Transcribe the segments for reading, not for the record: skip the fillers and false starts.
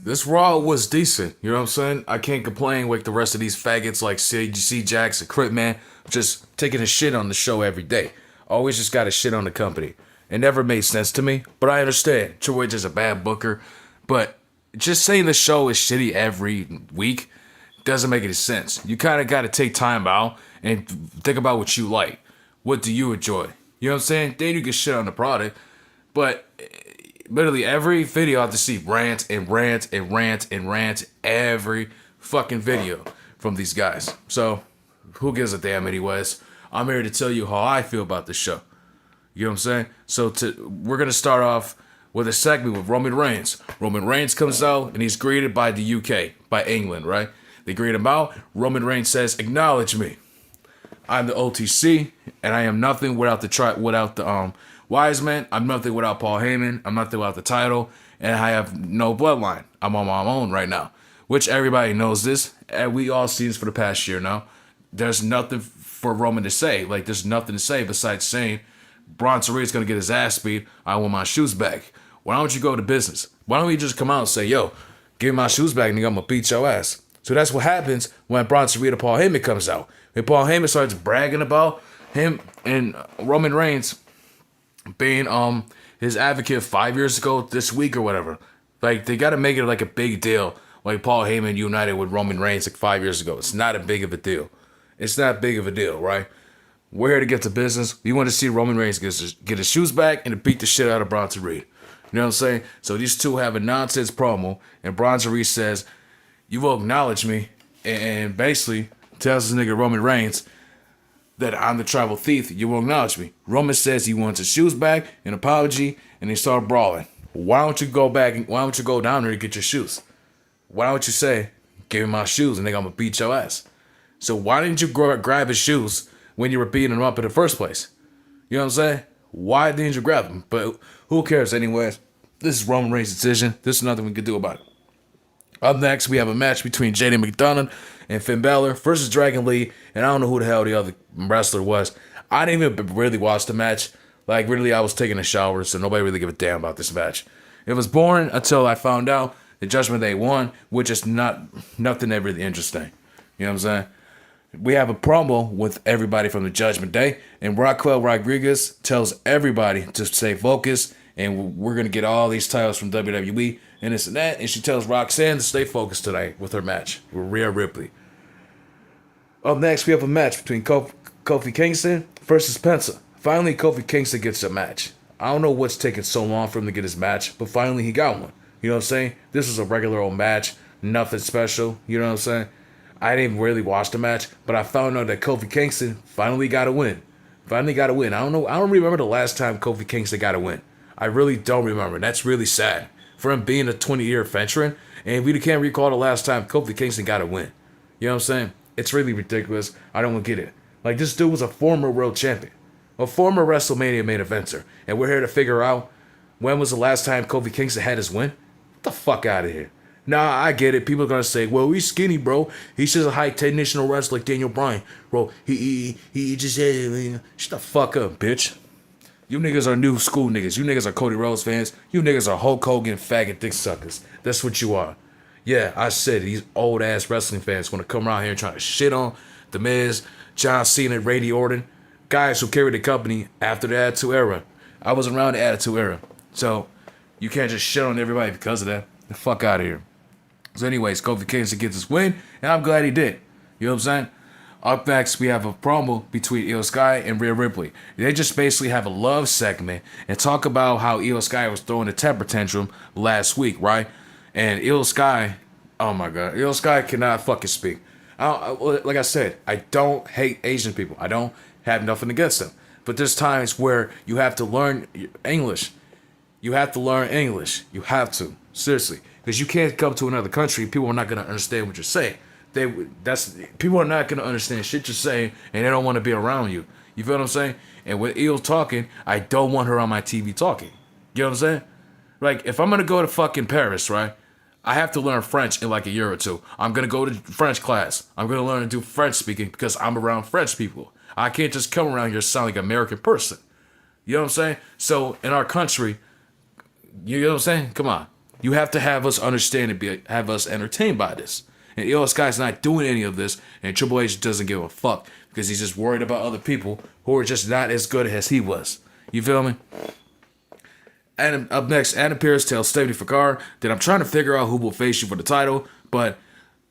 This Raw was decent. You know what I'm saying? I can't complain with the rest of these faggots like CGC Jax and Crit Man just taking a shit on the show every day. Always just got a shit on the company. It never made sense to me, but I understand. Triple H is a bad booker, but just saying the show is shitty every week doesn't make any sense. You kind of got to take time out and think about what you like. What do you enjoy? You know what I'm saying? Then you can shit on the product, but literally every video I have to see rant and rant and rant and rant every fucking video from these guys. So who gives a damn anyways? I'm here to tell you how I feel about the show. You know what I'm saying? So we're gonna start off with a segment with Roman Reigns. Roman Reigns comes out and he's greeted by the UK, by England, right? They greet him out. Roman Reigns says, "Acknowledge me. I'm the OTC, and I am nothing without the Wise Man. I'm nothing without Paul Heyman. I'm nothing without the title, and I have no bloodline. I'm on my own right now." Which everybody knows this, and we all seen this for the past year now. There's nothing for Roman to say. Like, there's nothing to say besides saying Bronson Reed's gonna get his ass beat. I want my shoes back. Why don't you go to business? Why don't you just come out and say, "Yo, give me my shoes back, nigga, I'm gonna beat your ass"? So that's what happens when Bronson Reed or Paul Heyman comes out. When Paul Heyman starts bragging about him and Roman Reigns being his advocate 5 years ago this week or whatever. Like, they gotta make it like a big deal. Like Paul Heyman united with Roman Reigns like 5 years ago. It's not a big of a deal. It's not big of a deal, right? We're here to get to business. We want to see Roman Reigns get his shoes back and to beat the shit out of Bronson Reed. You know what I'm saying? So these two have a nonsense promo, and Bronson Reed says, "You will acknowledge me," and basically tells this nigga Roman Reigns that I'm the tribal thief. You will acknowledge me. Roman says he wants his shoes back, an apology, and they start brawling. Why don't you go back? Why don't you go down there to get your shoes? Why don't you say, "Give me my shoes," and nigga, I'm gonna beat your ass? So why didn't you grab his shoes when you were beating him up in the first place? You know what I'm saying? Why didn't you grab him? But who cares anyways? This is Roman Reigns' decision. There's nothing we can do about it. Up next, we have a match between JD McDonagh and Finn Balor versus Dragon Lee, and I don't know who the hell the other wrestler was. I didn't even really watch the match. Like, really, I was taking a shower, so nobody really gave a damn about this match. It was boring until I found out the Judgment Day won, which is nothing that really interesting. You know what I'm saying? We have a promo with everybody from the Judgment Day, and Raquel Rodriguez tells everybody to stay focused, and we're going to get all these titles from WWE, and this and that, and she tells Roxanne to stay focused tonight with her match with Rhea Ripley. Up next, we have a match between Kofi Kingston versus Penta. Finally, Kofi Kingston gets a match. I don't know what's taking so long for him to get his match, but finally he got one. You know what I'm saying? This was a regular old match, nothing special, you know what I'm saying? I didn't even really watch the match, but I found out that Kofi Kingston finally got a win. Finally got a win. I don't know. I don't remember the last time Kofi Kingston got a win. I really don't remember. That's really sad. For him being a 20-year veteran, and we can't recall the last time Kofi Kingston got a win. You know what I'm saying? It's really ridiculous. I don't get it. Like, this dude was a former world champion. A former WrestleMania main eventer. And we're here to figure out when was the last time Kofi Kingston had his win? Get the fuck out of here. Nah, I get it. People are gonna say, "Well, he's skinny, bro. He's just a high technical wrestler like Daniel Bryan, bro. He just shut the fuck up, bitch. You niggas are new school niggas. You niggas are Cody Rhodes fans. You niggas are Hulk Hogan faggot dick suckers. That's what you are. Yeah, I said these old ass wrestling fans want to come around here and try to shit on The Miz, John Cena, Randy Orton, guys who carried the company after the Attitude Era. I was around the Attitude Era, so you can't just shit on everybody because of that. The fuck out of here." So anyways, Kofi Kingston gets his win, and I'm glad he did. You know what I'm saying? Up next, we have a promo between Io Sky and Rhea Ripley. They just basically have a love segment and talk about how Io Sky was throwing a temper tantrum last week, right? And Io Sky, oh my god, Io Sky cannot fucking speak. Like I said, I don't hate Asian people. I don't have nothing against them. But there's times where you have to learn English. You have to learn English. You have to. Seriously. Because you can't come to another country, people are not going to understand what you're saying. People are not going to understand shit you're saying, and they don't want to be around you. You feel what I'm saying? And with Io talking, I don't want her on my TV talking. You know what I'm saying? Like, if I'm going to go to fucking Paris, right? I have to learn French in like a year or two. I'm going to go to French class. I'm going to learn to do French speaking because I'm around French people. I can't just come around here sound like an American person. You know what I'm saying? So, in our country, you know what I'm saying? Come on. You have to have us understand and have us entertained by this. And Io Sky's not doing any of this, and Triple H doesn't give a fuck because he's just worried about other people who are just not as good as he was. You feel me? And up next, Adam Pearce tells Stephanie Foucault that I'm trying to figure out who will face you for the title, but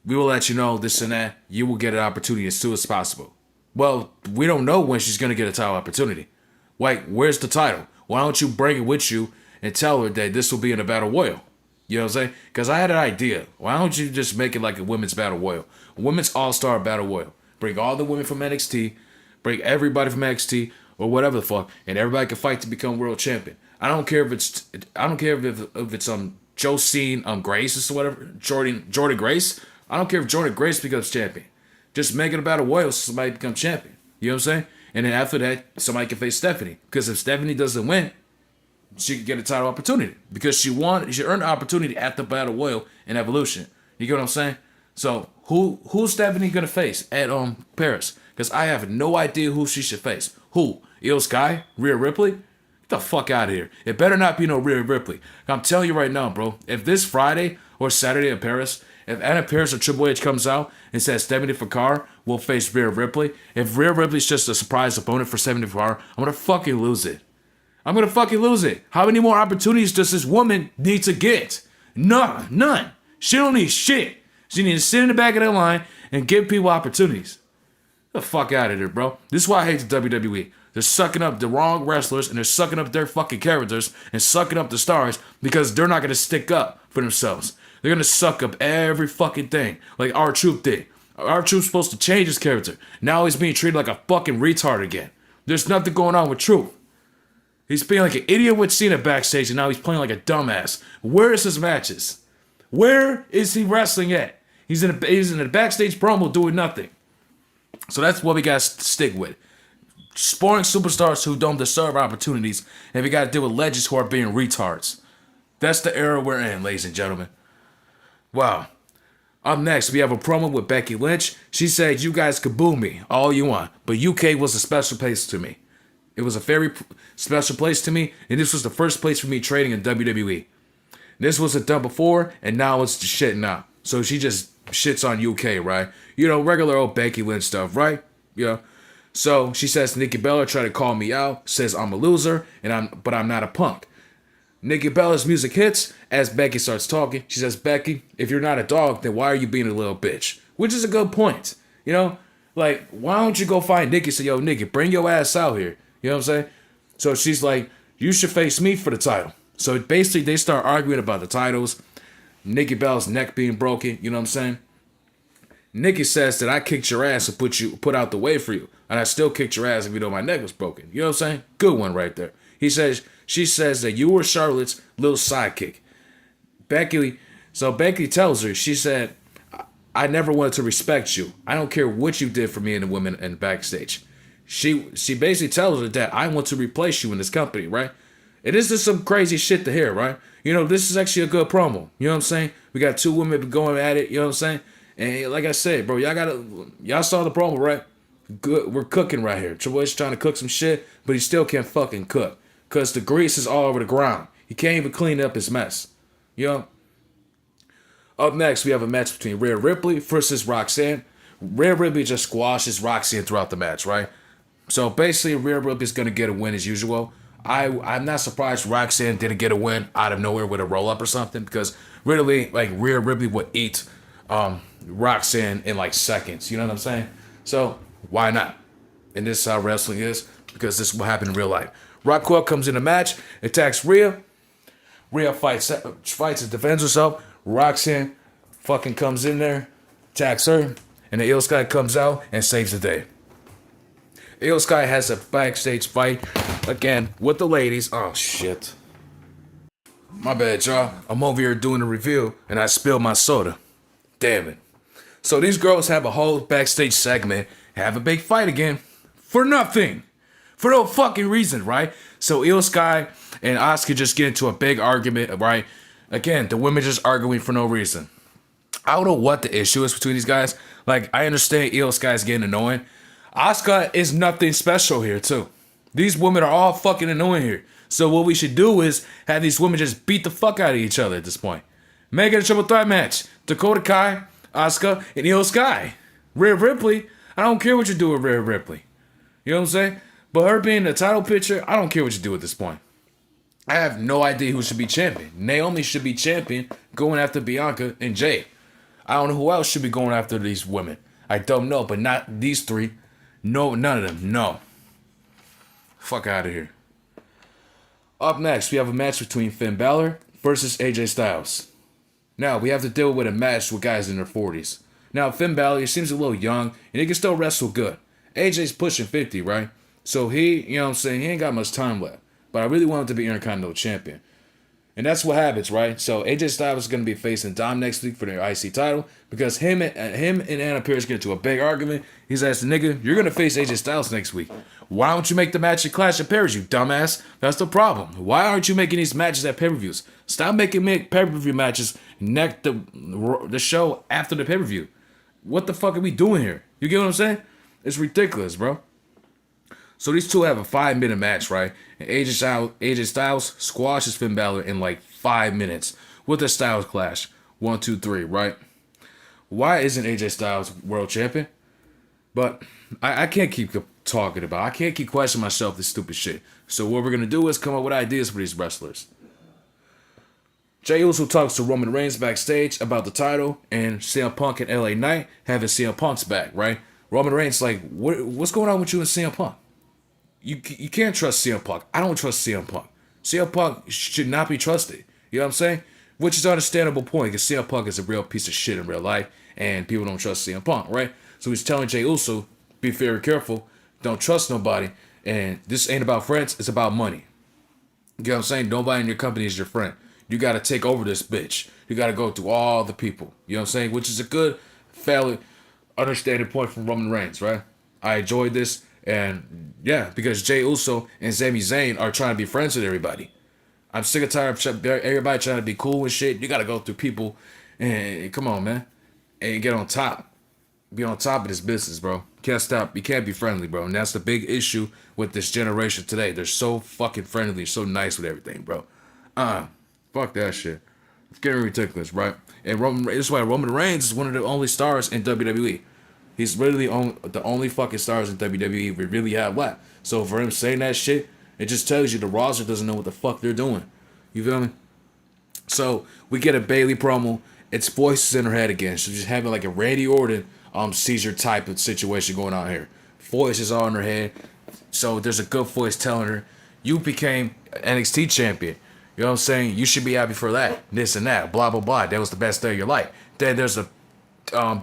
we will let you know this and that. You will get an opportunity as soon as possible. Well, we don't know when she's going to get a title opportunity. Wait, where's the title? Why don't you bring it with you and tell her that this will be in a battle royal? You know what I'm saying? Because I had an idea. Why don't you just make it like a women's battle royal? A women's all-star battle royal. Bring all the women from NXT, bring everybody from NXT, or whatever the fuck, and everybody can fight to become world champion. I don't care if it's Josine Grace or whatever, Jordan Grace. I don't care if Jordan Grace becomes champion. Just make it a battle royal so somebody become champion. You know what I'm saying? And then after that, somebody can face Stephanie. Because if Stephanie doesn't win, she could get a title opportunity. Because she earned the opportunity at the battle royal in Evolution. You get what I'm saying? So who's Stephanie gonna face at Paris? Because I have no idea who she should face. Who? Io Sky? Rhea Ripley? Get the fuck out of here. It better not be no Rhea Ripley. I'm telling you right now, bro. If this Friday or Saturday in Paris, if Anna Pearce or Triple H comes out and says Stephanie Foucault will face Rhea Ripley, if Rhea Ripley's just a surprise opponent for Stephanie Foucault, I'm gonna fucking lose it. I'm gonna fucking lose it. How many more opportunities does this woman need to get? None. She don't need shit. She needs to sit in the back of that line and give people opportunities. Get the fuck out of here, bro. This is why I hate the WWE. They're sucking up the wrong wrestlers and they're sucking up their fucking characters and sucking up the stars because they're not gonna stick up for themselves. They're gonna suck up every fucking thing like R-Truth did. R-Truth's supposed to change his character. Now he's being treated like a fucking retard again. There's nothing going on with Truth. He's being like an idiot with Cena backstage and now he's playing like a dumbass. Where is his matches? Where is he wrestling at? He's in a backstage promo doing nothing. So that's what we gotta stick with. Spoiling superstars who don't deserve opportunities, and we gotta deal with legends who are being retards. That's the era we're in, ladies and gentlemen. Wow. Up next, we have a promo with Becky Lynch. She said, "You guys could boo me all you want, but UK was a special place to me. It was a very special place to me, and this was the first place for me trading in WWE. This wasn't done before, and now it's the shit now." So she just shits on UK, right? You know, regular old Becky Lynch stuff, right? Yeah. So she says Nikki Bella tried to call me out, says I'm a loser, but I'm not a punk. Nikki Bella's music hits as Becky starts talking. She says, "Becky, if you're not a dog, then why are you being a little bitch?" Which is a good point. You know, like, why don't you go find Nikki and say, "Yo, Nikki, bring your ass out here." You know what I'm saying? So she's like, "You should face me for the title." So basically they start arguing about the titles. Nikki Bella's neck being broken, you know what I'm saying? Nikki says that I kicked your ass and put out the way for you. And I still kicked your ass if you know my neck was broken. You know what I'm saying? Good one right there. She says that you were Charlotte's little sidekick. Becky tells her, she said, "I never wanted to respect you. I don't care what you did for me and the women in backstage." She basically tells her that I want to replace you in this company, right? And this is some crazy shit to hear, right? You know, this is actually a good promo. You know what I'm saying? We got two women going at it, you know what I'm saying? And like I said, bro, y'all saw the promo, right? Good, we're cooking right here. Triple H trying to cook some shit, but he still can't fucking cook. Because the grease is all over the ground. He can't even clean up his mess. You know? Up next, we have a match between Rhea Ripley versus Roxanne. Rhea Ripley just squashes Roxanne throughout the match, right? So basically, Rhea Ripley's going to get a win as usual. I'm not surprised Roxanne didn't get a win out of nowhere with a roll-up or something, because really, like, Rhea Ripley would eat Roxanne in like seconds. You know what I'm saying? So why not? And this is how wrestling is, because this is what happened in real life. Raquel comes in the match, attacks Rhea. Rhea fights and defends herself. Roxanne fucking comes in there, attacks her, and the Io Sky comes out and saves the day. Io Sky has a backstage fight again with the ladies. Oh shit. My bad, y'all. I'm over here doing a review and I spilled my soda. Damn it. So these girls have a whole backstage segment, have a big fight again. For nothing. For no fucking reason, right? So Io Sky and Asuka just get into a big argument, right? Again, the women just arguing for no reason. I don't know what the issue is between these guys. Like, I understand Io Sky's getting annoying. Asuka is nothing special here, too. These women are all fucking annoying here. So what we should do is have these women just beat the fuck out of each other at this point. Make it a triple threat match. Dakota Kai, Asuka, and Io Sky. Rhea Ripley, I don't care what you do with Rhea Ripley. You know what I'm saying? But her being the title picture, I don't care what you do at this point. I have no idea who should be champion. Naomi should be champion, going after Bianca and Jade. I don't know who else should be going after these women. I don't know, but not these three. No, none of them. No. Fuck out of here. Up next, we have a match between Finn Balor versus AJ Styles. Now, we have to deal with a match with guys in their 40s. Now, Finn Balor, he seems a little young, and he can still wrestle good. AJ's pushing 50, right? So he, you know what I'm saying, he ain't got much time left. But I really want him to be Intercontinental Champion. And that's what happens, right? So AJ Styles is going to be facing Dom next week for their IC title because him and Anna Pierce get into a big argument. He's asking, nigga, you're going to face AJ Styles next week. Why don't you make the match at Clash of Paris, you dumbass? That's the problem. Why aren't you making these matches at pay-per-views? Stop making pay-per-view matches next the show after the pay-per-view. What the fuck are we doing here? You get what I'm saying? It's ridiculous, bro. So these two have a 5-minute match, right? And AJ Styles squashes Finn Balor in like 5 minutes with a Styles Clash. 1, 2, 3, right? Why isn't AJ Styles world champion? But I can't keep talking about it. I can't keep questioning myself this stupid shit. So what we're going to do is come up with ideas for these wrestlers. Jey Uso talks to Roman Reigns backstage about the title, and CM Punk and LA Knight having CM Punk's back, right? Roman Reigns like, what's going on with you and CM Punk? You can't trust CM Punk. I don't trust CM Punk. CM Punk should not be trusted. You know what I'm saying? Which is an understandable point because CM Punk is a real piece of shit in real life and people don't trust CM Punk, right? So he's telling Jey Uso, be very careful, don't trust nobody, and this ain't about friends, it's about money. You know what I'm saying? Nobody in your company is your friend. You got to take over this bitch. You got to go through all the people. You know what I'm saying? Which is a good, fairly understanding point from Roman Reigns, right? I enjoyed this. And yeah, because Jey Uso and Sami Zayn are trying to be friends with everybody. I'm sick and tired of everybody trying to be cool and shit. You got to go through people and come on, man. And get on top. Be on top of this business, bro. Can't stop. You can't be friendly, bro. And that's the big issue with this generation today. They're so fucking friendly, so nice with everything, bro. Fuck that shit. It's getting ridiculous, right? And this is why Roman Reigns is one of the only stars in WWE. He's really the only fucking stars in WWE we really have left. So for him saying that shit, it just tells you the roster doesn't know what the fuck they're doing. You feel me? So we get a Bayley promo. It's voices in her head again. She's just having like a Randy Orton seizure type of situation going on here. Voices all in her head. So there's a good voice telling her, you became NXT champion. You know what I'm saying? You should be happy for that. This and that. Blah, blah, blah. That was the best day of your life. Then there's a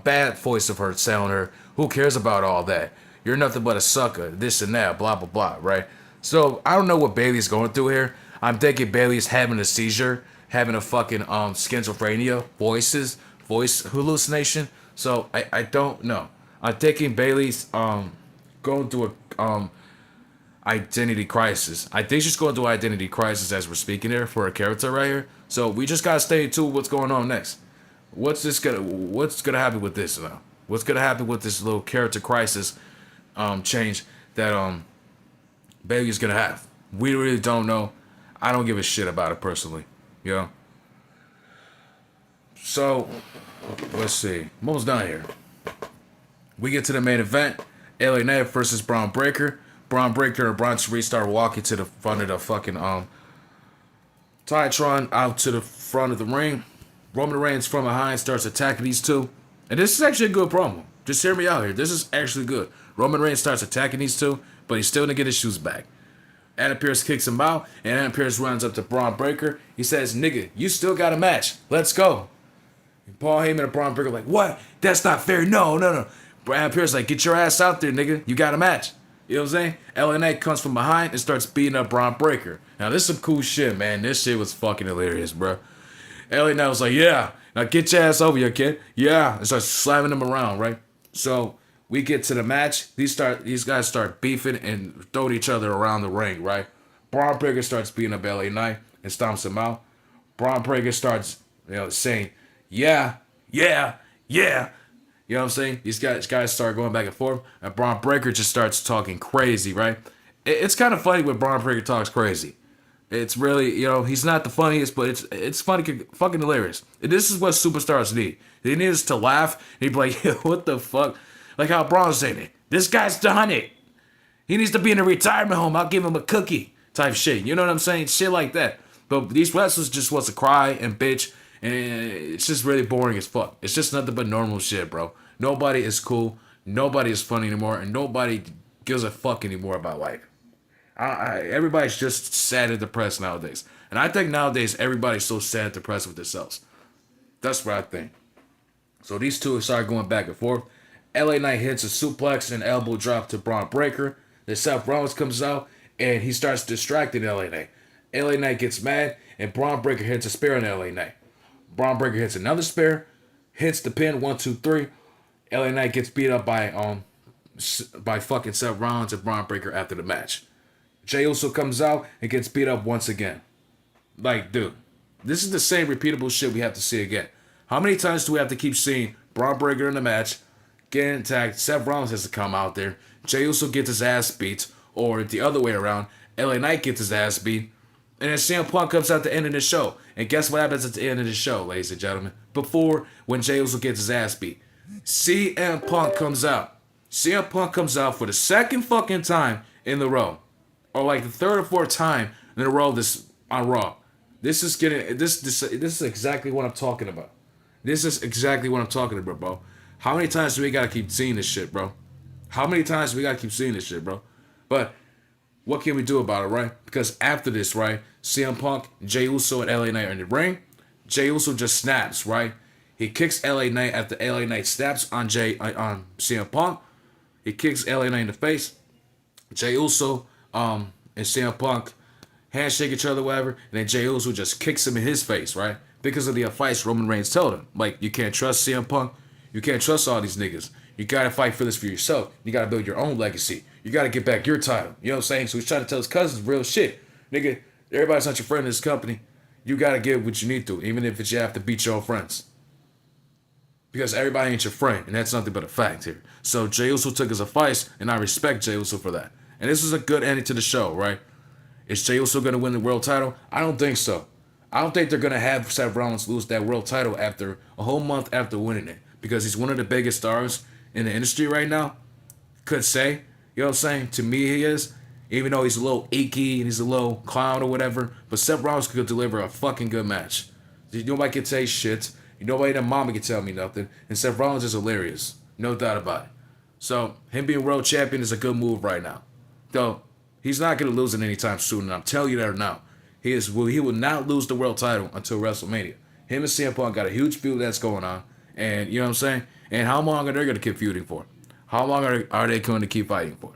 bad voice of her telling her, who cares about all that? You're nothing but a sucker, this and that, blah, blah, blah, right? So, I don't know what Bayley's going through here. I'm thinking Bayley's having a seizure, having a fucking schizophrenia, voice hallucination. So, I don't know. I'm thinking Bayley's going through a identity crisis. I think she's going through an identity crisis as we're speaking here for her character right here. So, we just gotta stay tuned what's going on next. What's gonna happen with this now? What's gonna happen with this little character crisis change that Bayley's gonna have? We really don't know. I don't give a shit about it personally. You know? So let's see. I'm almost done here. We get to the main event. LA Knight versus Braun Breaker. Braun Breaker and Braun Therese start walking to the front of the fucking Titantron out to the front of the ring. Roman Reigns from behind starts attacking these two. And this is actually a good promo. Just hear me out here. This is actually good. Roman Reigns starts attacking these two, but he's still going to get his shoes back. Adam Pearce kicks him out, and Adam Pearce runs up to Braun Breaker. He says, nigga, you still got a match. Let's go. And Paul Heyman and Braun Breaker like, what? That's not fair. No. Adam Pearce like, get your ass out there, nigga. You got a match. You know what I'm saying? LA Knight comes from behind and starts beating up Braun Breaker. Now, this is some cool shit, man. This shit was fucking hilarious, bro. LA Knight was like, yeah, now get your ass over here, kid. Yeah, and starts slamming him around, right? So we get to the match. These guys start beefing and throwing each other around the ring, right? Braun Breaker starts beating up LA Knight and stomps him out. Braun Breaker starts, saying, yeah. You know what I'm saying? These guys start going back and forth, and Braun Breaker just starts talking crazy, right? It's kind of funny when Braun Breaker talks crazy. It's really, he's not the funniest, but it's funny, fucking hilarious. And this is what superstars need. They need us to laugh. And he'd be like, yo, what the fuck? Like how Braun's saying it. This guy's done it. He needs to be in a retirement home. I'll give him a cookie type shit. You know what I'm saying? Shit like that. But these wrestlers just wants to cry and bitch. And it's just really boring as fuck. It's just nothing but normal shit, bro. Nobody is cool. Nobody is funny anymore. And nobody gives a fuck anymore about life. Everybody's just sad and depressed nowadays. And I think nowadays everybody's so sad and depressed with themselves. That's what I think. So these two start going back and forth. LA Knight hits a suplex and elbow drop to Braun Breaker. Then Seth Rollins comes out and he starts distracting LA Knight. LA Knight gets mad and Braun Breaker hits a spear on LA Knight. Braun Breaker hits another spear, hits the pin 1, 2, 3. LA Knight gets beat up by fucking Seth Rollins and Braun Breaker after the match. Jey Uso comes out and gets beat up once again. Like, dude, this is the same repeatable shit we have to see again. How many times do we have to keep seeing Braun Breaker in the match, getting attacked, Seth Rollins has to come out there, Jey Uso gets his ass beat, or the other way around, LA Knight gets his ass beat, and then CM Punk comes out at the end of the show. And guess what happens at the end of the show, ladies and gentlemen? Before, when Jey Uso gets his ass beat, CM Punk comes out. CM Punk comes out for the second fucking time in the row. Or like the third or fourth time in a row this on Raw. This is exactly what I'm talking about. This is exactly what I'm talking about, bro. How many times do we gotta keep seeing this shit, bro? How many times do we gotta keep seeing this shit, bro? But what can we do about it, right? Because after this, right, CM Punk, Jey Uso, and LA Knight are in the ring. Jey Uso just snaps, right? He kicks LA Knight after LA Knight snaps on CM Punk. He kicks LA Knight in the face. Jey Uso and CM Punk handshake each other, whatever, and then Jey Uso just kicks him in his face, right? Because of the fights Roman Reigns told him. Like, you can't trust CM Punk. You can't trust all these niggas. You gotta fight for this for yourself. You gotta build your own legacy. You gotta get back your title. You know what I'm saying? So he's trying to tell his cousins real shit. Nigga, everybody's not your friend in this company. You gotta get what you need to, even if you have to beat your own friends. Because everybody ain't your friend, and that's nothing but a fact here. So Jey Uso took his advice, and I respect Jey Uso for that. And this was a good ending to the show, right? Is Jey Uso going to win the world title? I don't think so. I don't think they're going to have Seth Rollins lose that world title after a whole month after winning it. Because he's one of the biggest stars in the industry right now. Could say. You know what I'm saying? To me, he is. Even though he's a little achy and he's a little clown or whatever. But Seth Rollins could deliver a fucking good match. Nobody can say shit. Nobody in mama can tell me nothing. And Seth Rollins is hilarious. No doubt about it. So, him being world champion is a good move right now. Though, he's not going to lose it anytime soon. And I'm telling you that now. He will not lose the world title until WrestleMania. Him and CM Punk got a huge feud that's going on. And, you know what I'm saying? And how long are they going to keep feuding for? How long are they going to keep fighting for?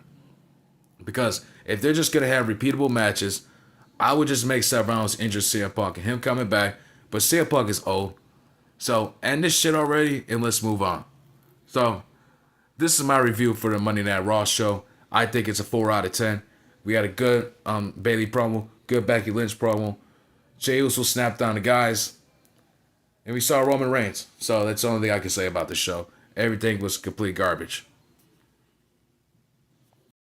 Because if they're just going to have repeatable matches, I would just make Seth Rollins injure CM Punk and him coming back. But CM Punk is old. So, end this shit already and let's move on. So, this is my review for the Monday Night Raw show. I think it's a 4 out of 10. We had a good Bayley promo, good Becky Lynch promo. Jey Uso snapped on the guys. And we saw Roman Reigns. So, that's the only thing I can say about the show. Everything was complete garbage.